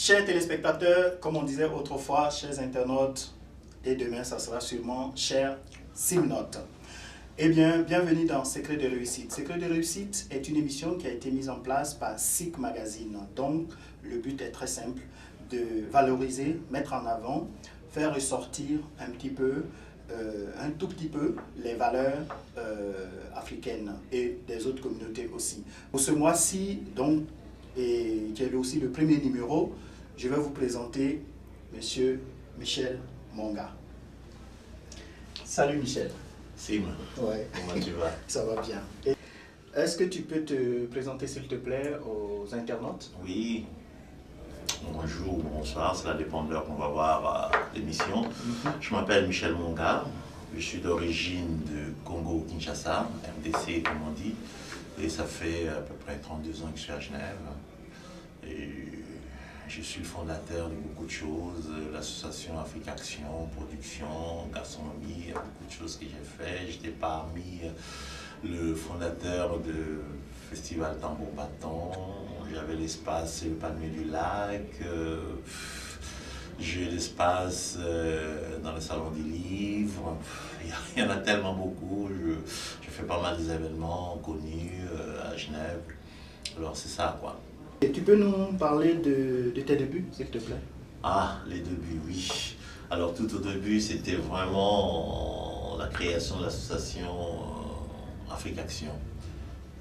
Chers téléspectateurs, comme on disait autrefois, chers internautes, et demain ça sera sûrement chers simnotes. Eh bien, bienvenue dans Secret de réussite. Secret de réussite est une émission qui a été mise en place par SIC Magazine. Donc, le but est très simple, de valoriser, mettre en avant, faire ressortir un petit peu, un tout petit peu, les valeurs africaines et des autres communautés aussi. Pour ce mois-ci, donc, et qui est aussi le premier numéro, je vais vous présenter Monsieur Michel Monga. Salut Michel. Sim, Ouais. comment tu vas? Ça va bien. Est-ce que tu peux te présenter s'il te plaît aux internautes? Oui, bonjour, bonsoir, cela dépend de l'heure qu'on va voir l'émission. Je m'appelle Michel Monga, je suis d'origine de Congo-Kinshasa, RDC comme on dit, et ça fait à peu près 32 ans que je suis à Genève. Et je suis le fondateur de beaucoup de choses, l'association Afrique Action, production, gastronomie, beaucoup de choses que j'ai fait. J'étais parmi le fondateur de Festival Tambour Battant, j'avais l'espace Le Palmier du Lac, j'ai l'espace dans le Salon du Livre, il y en a tellement beaucoup, je fais pas mal d'événements connus à Genève, alors c'est ça quoi. Et tu peux nous parler de tes débuts, s'il te plaît? Ah, les débuts, oui. Alors tout au début, c'était vraiment la création de l'association Afrique Action.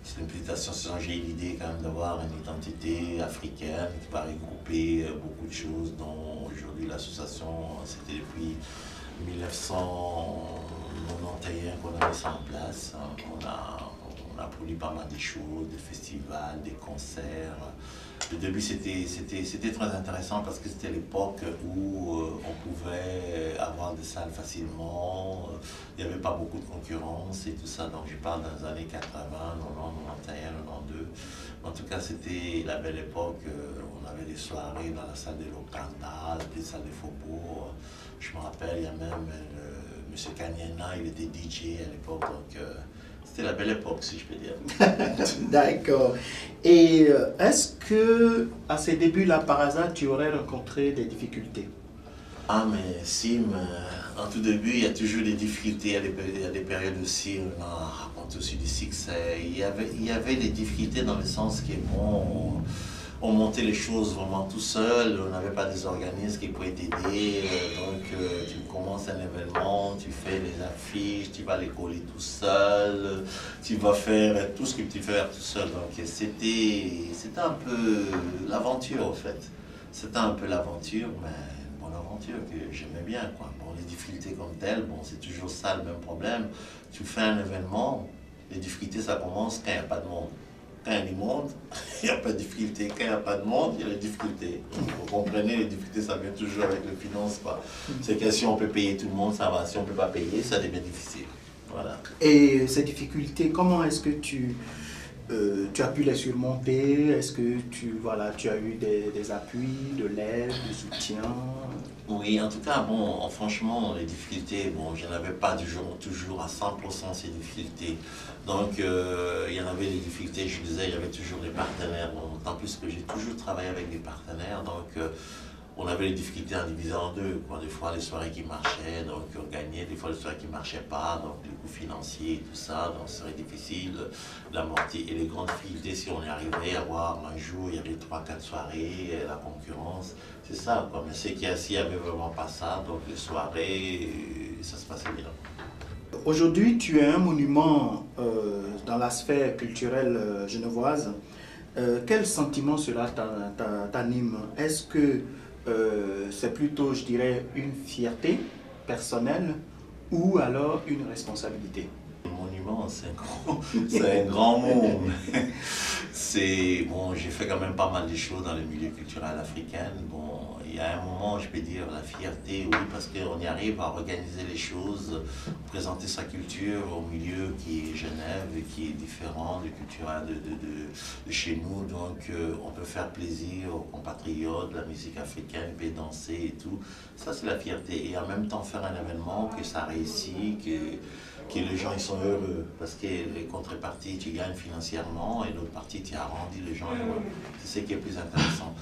C'est une petite association, j'ai eu l'idée quand même d'avoir une identité africaine qui va regrouper beaucoup de choses, dont aujourd'hui l'association, c'était depuis 1991 qu'on a mis ça en place. On a produit pas mal de choses, des festivals, des concerts. Le début, c'était très intéressant parce que c'était l'époque où on pouvait avoir des salles facilement, il n'y avait pas beaucoup de concurrence et tout ça. Donc, je parle dans les années 80, 90, 91, 92. En tout cas, c'était la belle époque. On avait des soirées dans la salle de l'Okanda, des salles de Faubourg. Je me rappelle, il y a même M. Kanyena, il était DJ à l'époque. Donc, c'était la belle époque, si je peux dire. D'accord. Et est-ce que à ces débuts-là, par hasard, tu aurais rencontré des difficultés? Ah, mais Sim, en tout début, il y a toujours des difficultés, il y a des périodes aussi, on raconte aussi du succès. Il y avait des difficultés dans le sens que, bon, on montait les choses vraiment tout seul, on n'avait pas des organismes qui pouvaient t'aider, donc tu commences un événement, tu fais les affiches, tu vas les coller tout seul, tu vas faire tout ce que tu fais tout seul, donc c'était un peu l'aventure en fait, c'était un peu l'aventure, mais une bonne aventure que j'aimais bien quoi. Bon, les difficultés comme telles, bon c'est toujours ça le même problème, tu fais un événement, les difficultés ça commence quand il n'y a pas de monde. Quand il y a du monde, il n'y a pas de difficulté. Quand il n'y a pas de monde, il y a des difficultés. Vous comprenez, les difficultés, ça vient toujours avec les finances. C'est que si on peut payer tout le monde, ça va. Si on ne peut pas payer, ça devient difficile. Voilà. Et ces difficultés, comment est-ce que tu as pu les surmonter? Est-ce que tu as eu des appuis, de l'aide, du soutien? Oui, en tout cas, bon, franchement, les difficultés, bon, je n'avais pas toujours à 100% ces difficultés. Donc, il y en avait des difficultés, je disais, il y avait toujours des partenaires. Bon, tant plus que j'ai toujours travaillé avec des partenaires, donc on avait les difficultés en divisant en deux. Quoi. Des fois, les soirées qui marchaient, donc on gagnait, des fois, les soirées qui ne marchaient pas, donc les coûts financiers et tout ça, donc ce serait difficile d'amortir. Et les grandes difficultés, si on y arrivait à avoir un jour, il y avait 3-4 soirées, la concurrence, c'est ça, quoi. Mais c'est qu'il n'y avait vraiment pas ça, donc les soirées, ça se passait bien. Aujourd'hui, tu es un monument dans la sphère culturelle genevoise. Quel sentiment cela t'anime? Est-ce que c'est plutôt, je dirais, une fierté personnelle ou alors une responsabilité? Le monument, c'est un grand mot. Bon, j'ai fait quand même pas mal de choses dans le milieu culturel africain. Bon, il y a un moment, je peux dire, la fierté, oui, parce qu'on y arrive à organiser les choses, présenter sa culture au milieu qui est Genève, qui est différent du culturel de chez nous. Donc, on peut faire plaisir aux compatriotes, la musique africaine, peut danser et tout. Ça, c'est la fierté. Et en même temps, faire un événement, que ça réussit, que les gens ils sont heureux. Parce que les contreparties, tu gagnes financièrement et l'autre partie, tu arrondis les gens heureux. C'est ce qui est plus intéressant.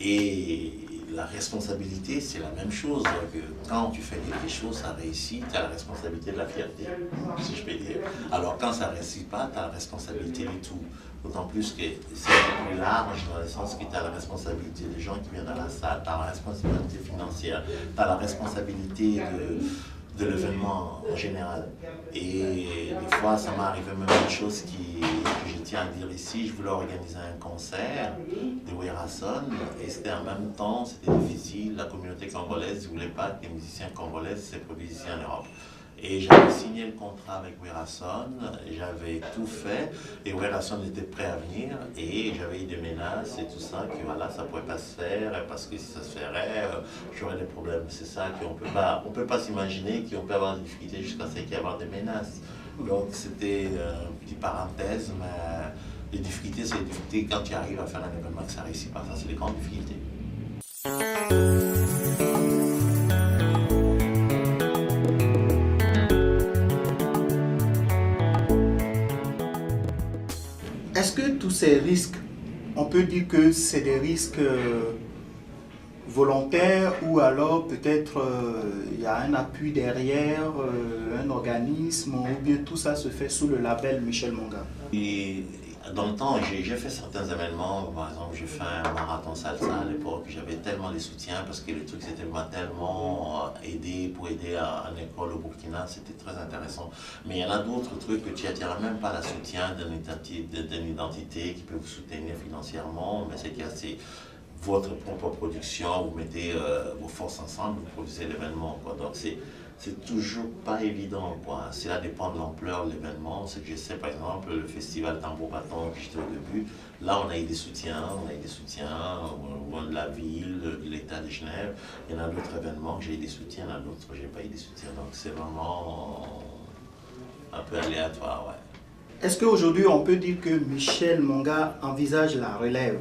Et la responsabilité, c'est la même chose. Donc, quand tu fais quelque chose, ça réussit, tu as la responsabilité de la fierté, si je peux dire. Alors quand ça ne réussit pas, tu as la responsabilité du tout. D'autant plus que c'est plus large dans le sens que tu as la responsabilité des gens qui viennent à la salle, tu as la responsabilité financière, tu as la responsabilité de l'événement en général. Et des fois, ça m'est arrivé même une chose que je tiens à dire ici. Je voulais organiser un concert de Werason et c'était en même temps, c'était difficile. La communauté congolaise ne voulait pas que les musiciens congolais se produisent ici en Europe. Et j'avais signé le contrat avec Werason, j'avais tout fait et Werason était prêt à venir et j'avais eu des menaces et tout ça que voilà, ça ne pourrait pas se faire parce que si ça se ferait, j'aurais des problèmes. C'est ça qu'on peut pas s'imaginer qu'on peut avoir des difficultés jusqu'à ce qu'il y ait avoir des menaces. Donc c'était une petite parenthèse, mais les difficultés, c'est les difficultés quand tu arrives à faire un événement que ça ne réussit pas. Ça, c'est les grandes difficultés. Est-ce que tous ces risques, on peut dire que c'est des risques volontaires ou alors peut-être il y a un appui derrière, un organisme ou bien tout ça se fait sous le label Michel Monga? Et dans le temps, j'ai fait certains événements. Par exemple, j'ai fait un marathon salsa à l'époque. J'avais tellement de soutien parce que le truc, c'était m'a tellement aidé pour aider à une école au Burkina. C'était très intéressant. Mais il y en a d'autres trucs que tu n'attiras même pas le soutien d'une identité qui peut vous soutenir financièrement. Mais c'est qu'il y a votre propre production, vous mettez vos forces ensemble, vous produisez l'événement. Donc c'est toujours pas évident, quoi. Cela dépend de l'ampleur de l'événement. Ce que je sais, par exemple, le festival Tambour Battant que j'étais au début, là on a eu des soutiens, de la ville, de l'État de Genève. Il y en a d'autres événements que j'ai eu des soutiens, il y en a d'autres que j'ai pas eu des soutiens. Donc c'est vraiment un peu aléatoire, ouais. Est-ce qu'aujourd'hui on peut dire que Michel Monga envisage la relève?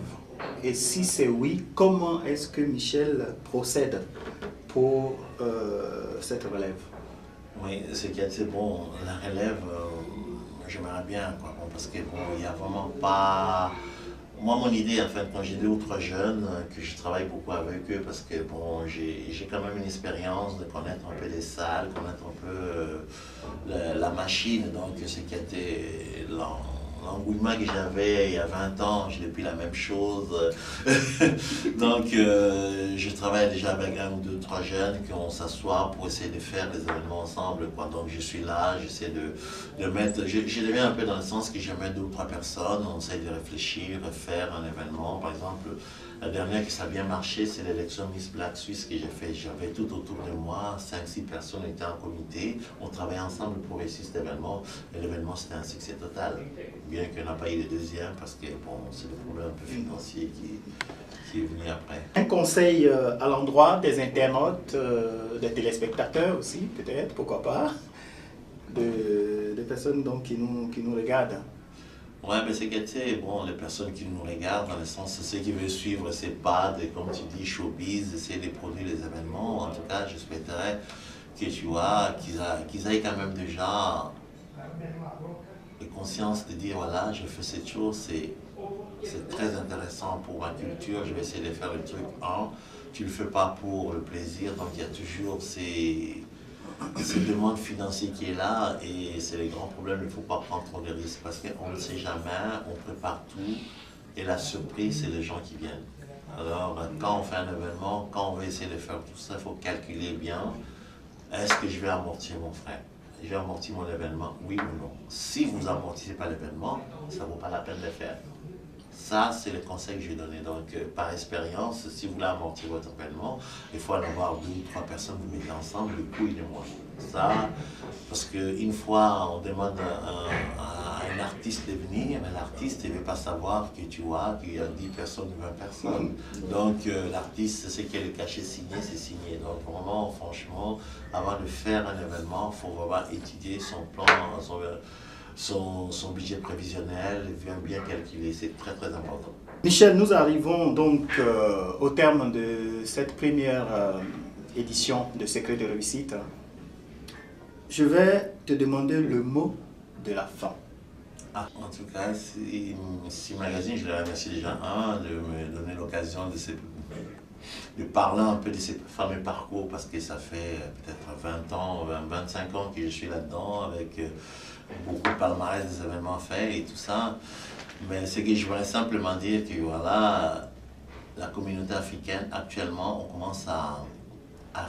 Et si c'est oui, comment est-ce que Michel procède pour cette relève? Oui, c'est bon, la relève, j'aimerais bien, quoi, bon, parce que bon, il n'y a vraiment pas... Moi, mon idée, en fait, quand j'ai deux ou trois jeunes, que je travaille beaucoup avec eux, parce que bon, j'ai quand même une expérience de connaître un peu les salles, connaître un peu la machine, donc ce qui était l'engouement que j'avais il y a 20 ans, j'ai depuis la même chose. Donc, je travaille déjà avec un ou deux, trois jeunes qu'on s'assoit pour essayer de faire des événements ensemble, quoi. Donc, je suis là, j'essaie de mettre... Je les mets un peu dans le sens que je mets deux ou trois personnes, on essaie de réfléchir, de faire un événement. Par exemple, la dernière qui ça a bien marché, c'est l'élection Miss Black Suisse que j'ai fait. J'avais tout autour de moi, 5-6 personnes étaient en comité, on travaillait ensemble pour réussir cet événement, et l'événement c'était un succès total. Bien qu'on n'a pas eu les deuxièmes, parce que bon, c'est le problème un peu financier qui est venu après. Un conseil à l'endroit des internautes, des téléspectateurs aussi, peut-être, pourquoi pas, des personnes donc, qui nous regardent. Ouais, mais c'est que, tu sais, bon, les personnes qui nous regardent, dans le sens, ceux qui veulent suivre ces pas de, comme tu dis, showbiz, essayer de produire les événements. En tout cas, je souhaiterais que, tu vois, qu'ils aient quand même déjà la conscience de dire, voilà, je fais cette chose, c'est très intéressant pour ma culture, je vais essayer de faire le truc tu le fais pas pour le plaisir, donc il y a toujours ces demande financière qui est là et c'est les grands problèmes, il ne faut pas prendre trop de risques parce qu'on ne sait jamais, on prépare tout et la surprise, c'est les gens qui viennent. Alors, quand on fait un événement, quand on veut essayer de faire tout ça, il faut calculer bien, est-ce que je vais amortir mon frais? Je vais amortir mon événement, oui ou non? Si vous n'amortissez pas l'événement, ça ne vaut pas la peine de le faire. Ça, c'est le conseil que je vais donner. Donc, par expérience, si vous voulez amortir votre événement, il faut en avoir deux ou trois personnes, vous mettez ensemble, le coût, il est moins. Ça, parce qu'une fois, on demande à un artiste de venir, mais l'artiste, il ne veut pas savoir que tu vois qu'il y a 10 personnes ou 20 personnes. Donc, l'artiste, c'est que le cachet signé, c'est signé. Donc, vraiment, franchement, avant de faire un événement, il faut vraiment étudier son plan, son budget prévisionnel, bien calculé, c'est très très important. Michel, nous arrivons donc au terme de cette première édition de Secret de réussite. Je vais te demander le mot de la fin. Ah, en tout cas, si magazine, je les remercie déjà de me donner l'occasion de de parler un peu de ces fameux parcours parce que ça fait peut-être 20 ans, 25 ans que je suis là-dedans avec beaucoup de palmarès des événements faits et tout ça. Mais ce que je voudrais simplement dire que voilà, la communauté africaine actuellement, on commence à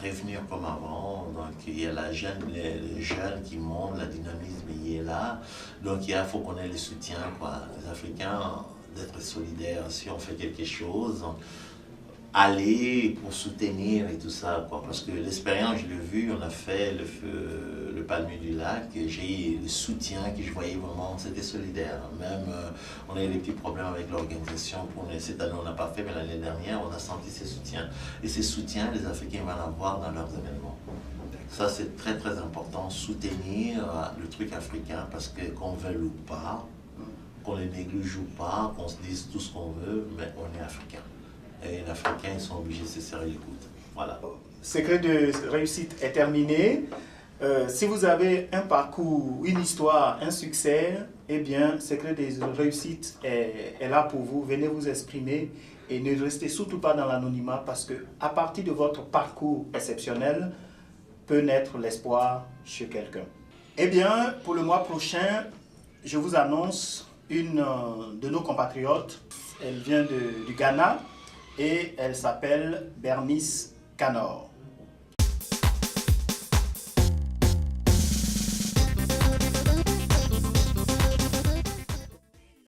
revenir comme avant. Donc il y a les jeunes qui montent, la dynamisme il est là. Donc il faut qu'on ait le soutien, quoi. Les Africains, d'être solidaires si on fait quelque chose, aller pour soutenir et tout ça, quoi. Parce que l'expérience, je l'ai vu, on a fait le palmier du lac, j'ai eu le soutien que je voyais vraiment, c'était solidaire. Même, on a eu des petits problèmes avec l'organisation, cette année on n'a pas fait, mais l'année dernière, on a senti ces soutiens. Et ces soutiens, les Africains vont en avoir dans leurs événements. Ça, c'est très très important, soutenir le truc africain, parce que qu'on veuille ou pas, qu'on les néglige ou pas, qu'on se dise tout ce qu'on veut, mais on est africain. Et les Africains, ils sont obligés de se serrer les coudes. Voilà. Secret de réussite est terminé. Si vous avez un parcours, une histoire, un succès, eh bien, Secret de réussite est là pour vous. Venez vous exprimer et ne restez surtout pas dans l'anonymat parce qu'à partir de votre parcours exceptionnel, peut naître l'espoir chez quelqu'un. Eh bien, pour le mois prochain, je vous annonce une de nos compatriotes. Elle vient du Ghana et elle s'appelle Bernice Canor.